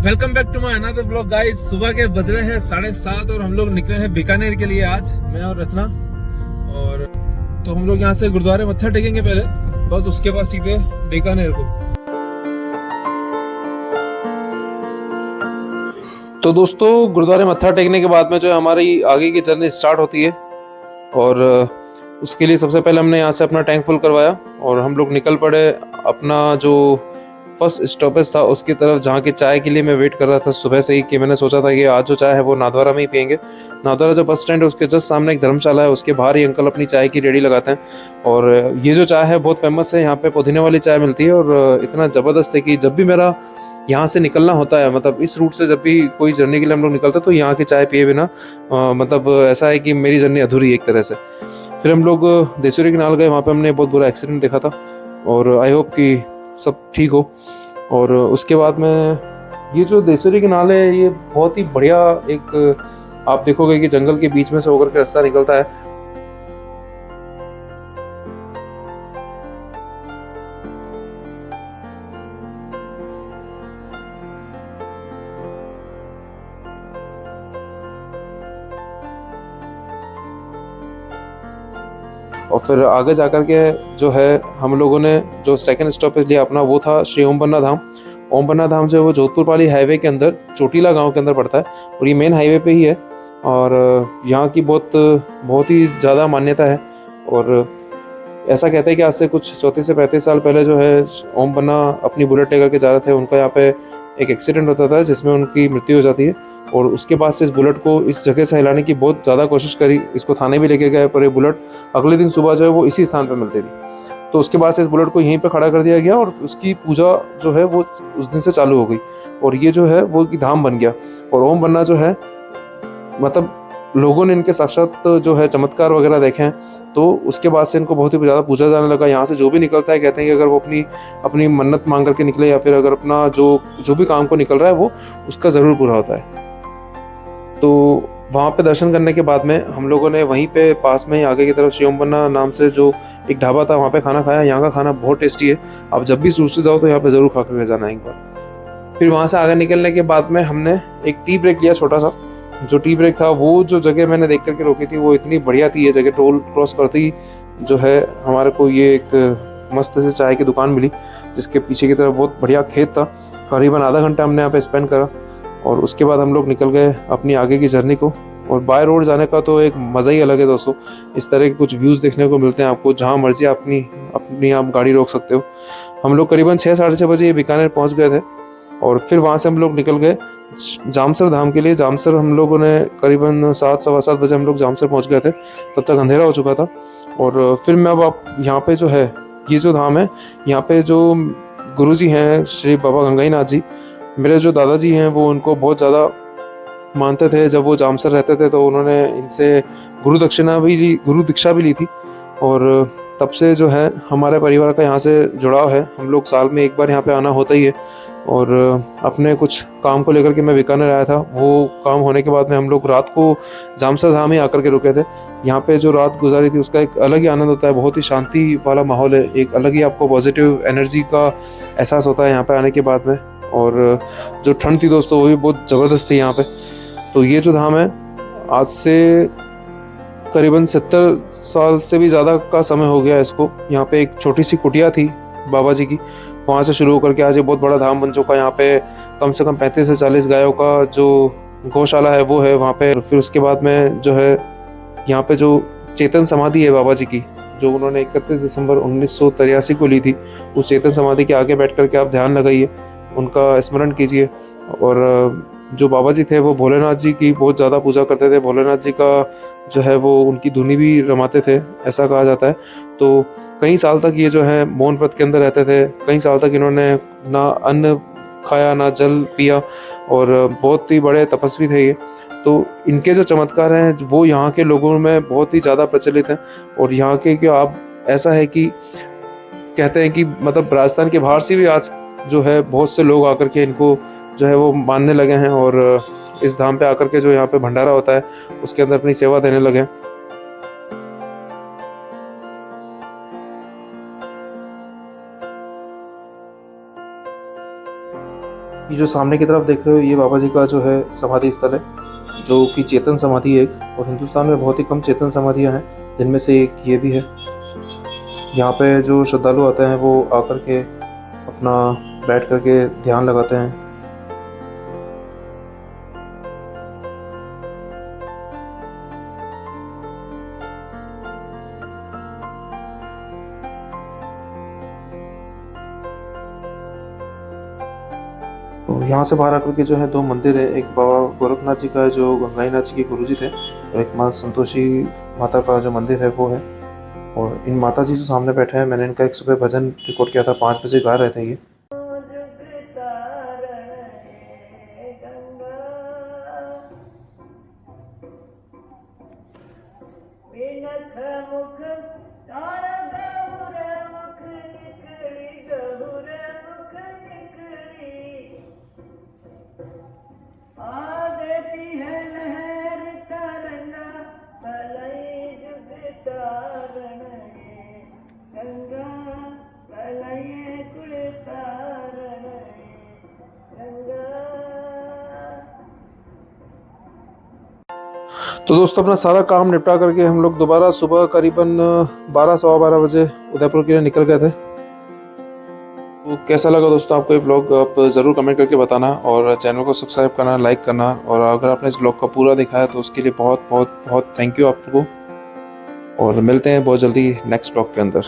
Welcome back to my another blog guys. सुबह के बज रहे हैं 7:30 और हम लोग निकले हैं बीकानेर के लिए आज, मैं और रचना। और तो हम लोग यहाँ से गुरुद्वारे मत्था टेकेंगे पहले, बस उसके बाद सीधे बीकानेर को। तो दोस्तों, गुरुद्वारे मत्था टेकने के बाद में जो है हमारी आगे की जर्नी स्टार्ट होती है। और उसके लिए सबसे पहले हमने यहाँ से अपना टैंक फुल करवाया और हम लोग निकल पड़े अपना जो फर्स्ट स्टॉपेज था उसकी तरफ, जहाँ की चाय के लिए मैं वेट कर रहा था सुबह से ही, कि मैंने सोचा था कि आज जो चाय है वो नाथद्वारा में ही पियेंगे। नाथद्वारा जो बस स्टैंड है उसके जस्ट सामने एक धर्मशाला है, उसके बाहर ही अंकल अपनी चाय की रेडी लगाते हैं। और ये जो चाय है बहुत फेमस है, यहाँ पे पुदीने वाली चाय मिलती है। और इतना ज़बरदस्त है कि जब भी मेरा यहाँ से निकलना होता है, मतलब इस रूट से जब भी कोई जर्नी के लिए हम लोग निकलते हैं, तो यहाँ की चाय पिए बिना मतलब ऐसा है कि मेरी जर्नी अधूरी है एक तरह से। फिर हम लोग देसूरी के नाल गए, वहाँ पे हमने बहुत बुरा एक्सीडेंट देखा था और आई होप कि सब ठीक हो। और उसके बाद में ये जो देसूरी के नाल है ये बहुत ही बढ़िया एक, आप देखोगे कि जंगल के बीच में से होकर के रास्ता निकलता है। और फिर आगे जाकर के जो है हम लोगों ने जो सेकंड स्टॉपेज लिया अपना, वो था श्री ओम बन्ना धाम। ओम बन्ना धाम जो है वो जोधपुर पाली हाईवे के अंदर चोटीला गांव के अंदर पड़ता है और ये मेन हाईवे पे ही है। और यहाँ की बहुत ही ज़्यादा मान्यता है। और ऐसा कहते हैं कि आज से कुछ 34 से 35 साल पहले जो है ओम बन्ना अपनी बुलेट लेकर के जा रहे थे, उनका यहाँ पे एक एक्सीडेंट होता था जिसमें उनकी मृत्यु हो जाती है। और उसके बाद से इस बुलेट को इस जगह से हिलाने की बहुत ज़्यादा कोशिश करी, इसको थाने भी लेके गए, पर ये बुलेट अगले दिन सुबह जो है वो इसी स्थान पर मिलती थी। तो उसके बाद से इस बुलेट को यहीं पे खड़ा कर दिया गया और उसकी पूजा जो है वो उस दिन से चालू हो गई और ये जो है वो धाम बन गया। और ओम बन्ना जो है, मतलब लोगों ने इनके साक्षात जो है चमत्कार वगैरह देखे हैं, तो उसके बाद से इनको बहुत ही ज़्यादा पूजा जाने लगा। यहाँ से जो भी निकलता है, कहते हैं कि अगर वो अपनी अपनी मन्नत मांग करके निकले या फिर अगर अपना जो भी काम को निकल रहा है वो उसका ज़रूर पूरा होता है। तो वहाँ पे दर्शन करने के बाद में हम लोगों ने वहीं पे पास में ही आगे की तरफ श्री ओम बन्ना नाम से जो एक ढाबा था वहाँ पे खाना खाया। यहाँ का खाना बहुत टेस्टी है, आप जब भी सूरत से जाओ तो यहाँ पे ज़रूर खा करके जाना एक बार। फिर वहाँ से आगे निकलने के बाद में हमने एक टी ब्रेक लिया छोटा सा। जो टी ब्रेक था, वो जो जगह मैंने देख करके रोकी थी वो इतनी बढ़िया थी। ये जगह टोल क्रॉस करते ही जो है हमारे को ये एक मस्त से चाय की दुकान मिली जिसके पीछे की तरफ बहुत बढ़िया खेत था। करीबन आधा घंटा हमने यहाँ पे स्पेंड करा और उसके बाद हम लोग निकल गए अपनी आगे की जर्नी को। और बाय रोड जाने का तो एक मज़ा ही अलग है दोस्तों। इस तरह के कुछ व्यूज़ देखने को मिलते हैं आपको, जहाँ मर्जी अपनी आप गाड़ी रोक सकते हो। हम लोग करीबन 6 साढ़े 6 बजे बीकानेर पहुँच गए थे और फिर वहाँ से हम लोग निकल गए जामसर धाम के लिए। जामसर हम लोगों ने करीबन 7 सवा 7 बजे हम लोग जामसर पहुँच गए थे, तब तक अंधेरा हो चुका था। और फिर मैं अब आप यहाँ पे जो है ये जो धाम है, यहाँ पे जो गुरुजी हैं श्री बाबा गंगाई नाथ जी, मेरे जो दादाजी हैं वो उनको बहुत ज़्यादा मानते थे। जब वो जामसर रहते थे तो उन्होंने इनसे गुरु दीक्षा भी ली थी। और तब से जो है हमारे परिवार का यहाँ से जुड़ाव है। हम लोग साल में एक बार यहाँ पे आना होता ही है। और अपने कुछ काम को लेकर के मैं बीकानेर आया था, वो काम होने के बाद में हम लोग रात को जामसर धाम ही आकर के रुके थे। यहाँ पे जो रात गुजारी थी उसका एक अलग ही आनंद होता है, बहुत ही शांति वाला माहौल है, एक अलग ही आपको पॉजिटिव एनर्जी का एहसास होता है यहाँ पे आने के बाद में। और जो ठंड थी दोस्तों वो भी बहुत ज़बरदस्त थी यहाँ पे। तो ये जो धाम है आज से करीबन 70 साल से भी ज़्यादा का समय हो गया इसको। यहाँ पे एक छोटी सी कुटिया थी बाबा जी की, वहाँ से शुरू होकर के आज ये बहुत बड़ा धाम बन चुका है। यहाँ पे कम से कम 35 से 40 गायों का जो गौशाला है वो है वहाँ पे। फिर उसके बाद में जो है यहाँ पे जो चेतन समाधि है बाबा जी की, जो उन्होंने 31 दिसंबर 1983 को ली थी, उस चेतन समाधि के आगे बैठ करके आप ध्यान लगाइए, उनका स्मरण कीजिए। और जो बाबा जी थे वो भोलेनाथ जी की बहुत ज़्यादा पूजा करते थे। भोलेनाथ जी का जो है वो उनकी धुनी भी रमाते थे, ऐसा कहा जाता है। तो कई साल तक ये जो है मौन व्रत के अंदर रहते थे। कई साल तक इन्होंने ना अन्न खाया ना जल पिया और बहुत ही बड़े तपस्वी थे ये। तो इनके जो चमत्कार हैं वो यहाँ के लोगों में बहुत ही ज़्यादा प्रचलित हैं। और यहाँ के कि आप ऐसा है कि कहते हैं कि मतलब राजस्थान के बाहर से भी आज जो है बहुत से लोग आकर के इनको जो है वो मानने लगे हैं और इस धाम पे आकर के जो यहाँ पे भंडारा होता है उसके अंदर अपनी सेवा देने लगे हैं। ये जो सामने की तरफ देख रहे हो ये बाबा जी का जो है समाधि स्थल है, जो कि चेतन समाधि है एक, और हिंदुस्तान में बहुत ही कम चेतन समाधियाँ हैं, जिनमें से एक ये भी है। यहाँ पे जो श्रद्धालु आते हैं वो आकर के अपना बैठ करके ध्यान लगाते हैं। तो यहाँ से बाहर आकर के जो है 2 मंदिर है, एक बाबा गोरखनाथ जी का है जो गंगाई नाथ जी के गुरु जी थे, और एक माँ संतोषी माता का जो मंदिर है वो है। और इन माता जी जो सामने बैठे हैं, मैंने इनका एक सुबह भजन रिकॉर्ड किया था, 5 बजे गा रहे थे ये। तो दोस्तों अपना सारा काम निपटा करके हम लोग दोबारा सुबह करीबन 12 सवा 12 बजे उदयपुर के लिए निकल गए थे। तो कैसा लगा दोस्तों आपको ये ब्लॉग, आप ज़रूर कमेंट करके बताना, और चैनल को सब्सक्राइब करना, लाइक करना, और अगर आपने इस ब्लॉग का पूरा देखा है तो उसके लिए बहुत बहुत बहुत थैंक यू आपको। और मिलते हैं बहुत जल्दी नेक्स्ट ब्लॉग के अंदर।